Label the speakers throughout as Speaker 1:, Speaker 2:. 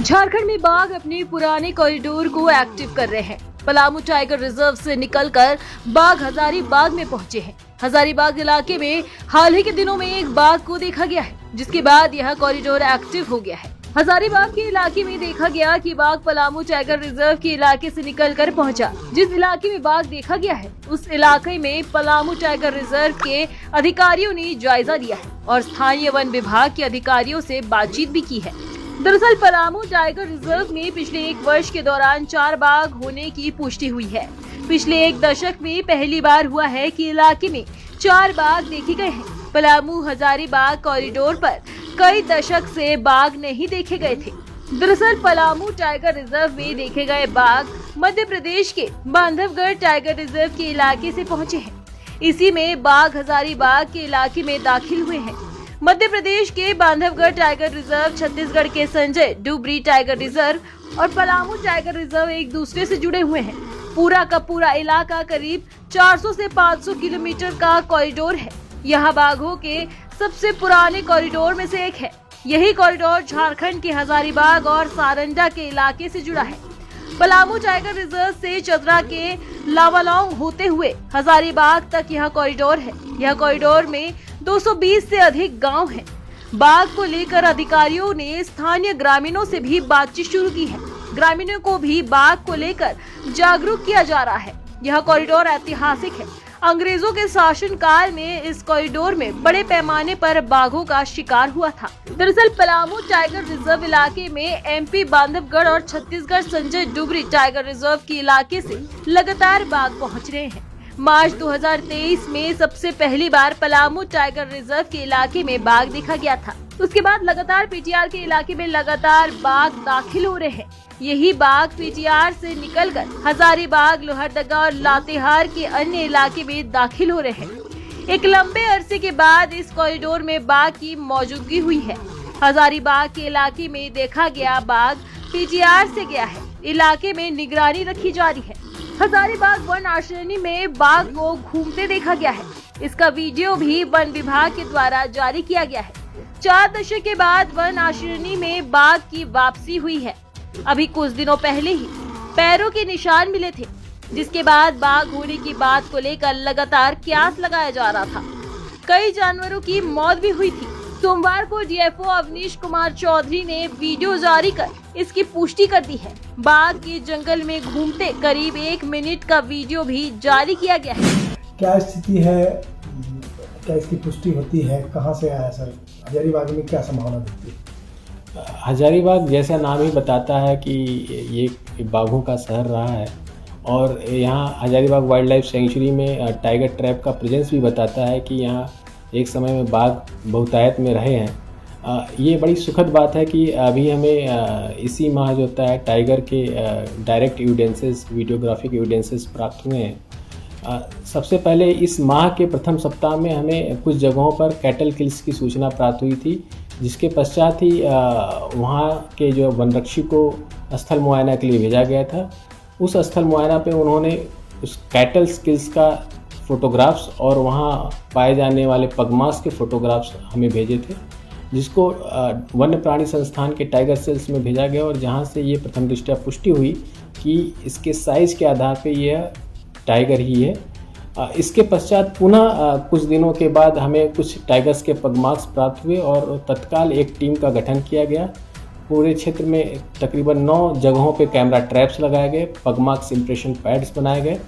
Speaker 1: झारखंड में बाघ अपने पुराने कॉरिडोर को एक्टिव कर रहे हैं। पलामू टाइगर रिजर्व से निकलकर बाघ हजारीबाग में पहुंचे हैं। हजारीबाग इलाके में हाल ही के दिनों में एक बाघ को देखा गया है, जिसके बाद यह कॉरिडोर एक्टिव हो गया है। हजारीबाग के इलाके में देखा गया कि बाघ पलामू टाइगर रिजर्व के इलाके से निकलकर पहुंचा। जिस इलाके में बाघ देखा गया है उस इलाके में पलामू टाइगर रिजर्व के अधिकारियों ने जायजा लिया है और स्थानीय वन विभाग के अधिकारियों से बातचीत भी की है। दरअसल पलामू टाइगर रिजर्व में पिछले 1 वर्ष के दौरान 4 बाघ होने की पुष्टि हुई है। पिछले 1 दशक में पहली बार हुआ है कि इलाके में 4 बाघ देखे गए हैं। पलामू हजारीबाग कॉरिडोर पर कई दशक से बाघ नहीं देखे गए थे। दरअसल पलामू टाइगर रिजर्व में देखे गए बाघ मध्य प्रदेश के बांधवगढ़ टाइगर रिजर्व के इलाके से पहुंचे हैं। इसी में बाघ हजारीबाग के इलाके में दाखिल हुए हैं। मध्य प्रदेश के बांधवगढ़ टाइगर रिजर्व, छत्तीसगढ़ के संजय डुबरी टाइगर रिजर्व और पलामू टाइगर रिजर्व एक दूसरे से जुड़े हुए हैं। पूरा का पूरा इलाका करीब 400 से 500 किलोमीटर का कॉरिडोर है। यहाँ बाघों के सबसे पुराने कॉरिडोर में से एक है। यही कॉरिडोर झारखंड के हजारीबाग और सारंडा के इलाके से जुड़ा है। पलामू टाइगर रिजर्व से चतरा के लावालौंग होते हुए हजारीबाग तक यह कॉरिडोर है। यह कॉरिडोर में 220 से अधिक गांव हैं। बाघ को लेकर अधिकारियों ने स्थानीय ग्रामीणों से भी बातचीत शुरू की है। ग्रामीणों को भी बाघ को लेकर जागरूक किया जा रहा है। यह कॉरिडोर ऐतिहासिक है। अंग्रेजों के शासन काल में इस कॉरिडोर में बड़े पैमाने पर बाघों का शिकार हुआ था। दरअसल पलामू टाइगर रिजर्व इलाके में एमपी बांधवगढ़ और छत्तीसगढ़ संजय डुबरी टाइगर रिजर्व के इलाके से लगातार बाघ पहुंच रहे हैं। मार्च 2023 में सबसे पहली बार पलामू टाइगर रिजर्व के इलाके में बाघ देखा गया था। उसके बाद लगातार पीटीआर के इलाके में लगातार बाघ दाखिल हो रहे हैं। यही बाघ पीटीआर से निकलकर हजारीबाग, लोहरदगा और लातेहार के अन्य इलाके में दाखिल हो रहे हैं। एक लंबे अरसे के बाद इस कॉरिडोर में बाघ की मौजूदगी हुई है। हजारीबाग के इलाके में देखा गया बाघ पीटीआर से गया है। इलाके में निगरानी रखी जा रही है। हजारीबाग वन आश्रयनी में बाघ को घूमते देखा गया है। इसका वीडियो भी वन विभाग के द्वारा जारी किया गया है। 4 दशक के बाद वन आश्रयनी में बाघ की वापसी हुई है। अभी कुछ दिनों पहले ही पैरों के निशान मिले थे, जिसके बाद बाघ होने की बात को लेकर लगातार कयास लगाया जा रहा था। कई जानवरों की मौत भी हुई थी। सोमवार को डीएफओ अवनीश कुमार चौधरी ने वीडियो जारी कर इसकी पुष्टि कर दी है। बाघ के जंगल में घूमते करीब 1 मिनट का वीडियो भी जारी किया गया है।
Speaker 2: क्या स्थिति है, क्या इसकी पुष्टि होती है, कहां से आया सर? हजारीबाग में क्या संभावना दिखती है?
Speaker 3: हजारीबाग जैसा नाम ही बताता है कि ये बाघों का शहर रहा है और यहाँ हजारीबाग वाइल्ड लाइफ सेंचुरी में टाइगर ट्रैप का प्रेजेंस भी बताता है कि यहाँ एक समय में बाघ बहुतायत में रहे हैं। ये बड़ी सुखद बात है कि अभी हमें इसी माह जो होता है टाइगर के डायरेक्ट एविडेंसेस, वीडियोग्राफिक एविडेंसेस प्राप्त हुए हैं। सबसे पहले इस माह के प्रथम सप्ताह में हमें कुछ जगहों पर कैटल किल्स की सूचना प्राप्त हुई थी, जिसके पश्चात ही वहाँ के जो वनरक्षी को स्थल मुआयना के लिए भेजा गया था। उस स्थल मुआयना पे उन्होंने उस कैटल किल्स का फ़ोटोग्राफ्स और वहाँ पाए जाने वाले पगमास के फ़ोटोग्राफ्स हमें भेजे थे, जिसको वन्य प्राणी संस्थान के टाइगर सेल्स में भेजा गया और जहाँ से ये प्रथम दृष्टया पुष्टि हुई कि इसके साइज़ के आधार पे यह टाइगर ही है। इसके पश्चात पुनः कुछ दिनों के बाद हमें कुछ टाइगर्स के पगमार्क्स प्राप्त हुए और तत्काल एक टीम का गठन किया गया। पूरे क्षेत्र में तकरीबन 9 जगहों पे कैमरा ट्रैप्स लगाए गए, पगमार्क्स इंप्रेशन पैड्स बनाए गए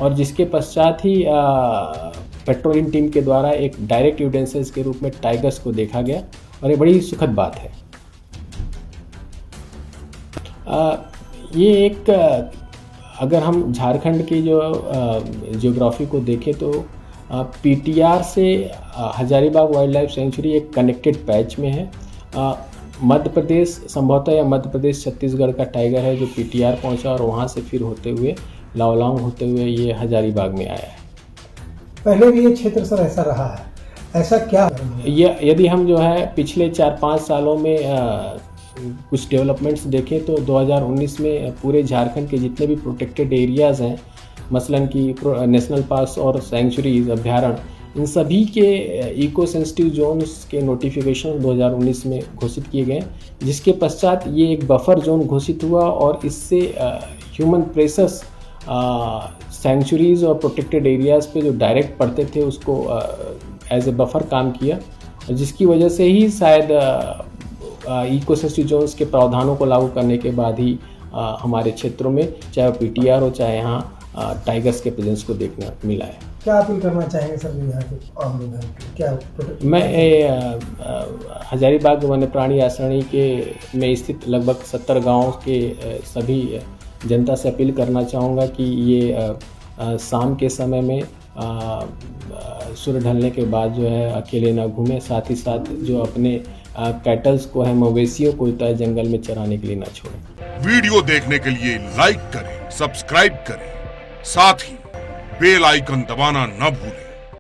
Speaker 3: और जिसके पश्चात ही पेट्रोलिंग टीम के द्वारा एक डायरेक्ट एविडेंसेस के रूप में टाइगर्स को देखा गया और ये बड़ी सुखद बात है। ये एक अगर हम झारखंड की जो जियोग्राफी को देखें तो पीटीआर से हजारीबाग वाइल्ड लाइफ सेंचुरी एक कनेक्टेड पैच में है। मध्य प्रदेश संभवतः या मध्य प्रदेश छत्तीसगढ़ का टाइगर है जो पीटीआर पहुंचा और वहां से फिर होते हुए लाओलांग होते हुए ये हजारीबाग में आया है।
Speaker 2: पहले भी ये क्षेत्र सर ऐसा रहा है, ऐसा क्या
Speaker 3: ये यदि हम जो है पिछले 4-5 सालों में कुछ डेवलपमेंट्स देखें तो 2019 में पूरे झारखंड के जितने भी प्रोटेक्टेड एरियाज़ हैं, मसलन कि नेशनल पार्क्स और सेंचुरीज अभ्यारण्य, इन सभी के इको सेंसिटिव जोन्स के नोटिफिकेशन 2019 में घोषित किए गए, जिसके पश्चात ये एक बफर जोन घोषित हुआ और इससे ह्यूमन प्रेशर्स सेंचुरीज और प्रोटेक्टेड एरियाज़ पे जो डायरेक्ट पड़ते थे उसको एज ए बफर काम किया, जिसकी वजह से ही शायद इको सेंसिटिव जोन्स के प्रावधानों को लागू करने के बाद ही हमारे क्षेत्रों में चाहे पीटीआर हो चाहे यहाँ टाइगर्स के प्रेजेंस को देखना मिला है।
Speaker 2: क्या अपील करना चाहेंगे सर यहाँ के आम लोगों को? क्या
Speaker 3: मैं हजारीबाग वन्य प्राणी आश्रणी के में स्थित लगभग 70 गांवों के सभी जनता से अपील करना चाहूँगा कि ये शाम के समय में सूर्य ढलने के बाद जो है अकेले ना घूमें, साथ ही साथ जो अपने कैटल्स को है, मवेशियों को तय जंगल में चराने के लिए ना छोड़ें।
Speaker 4: वीडियो देखने के लिए लाइक करें, सब्सक्राइब करें, साथ ही बेल आइकन दबाना न भूलें।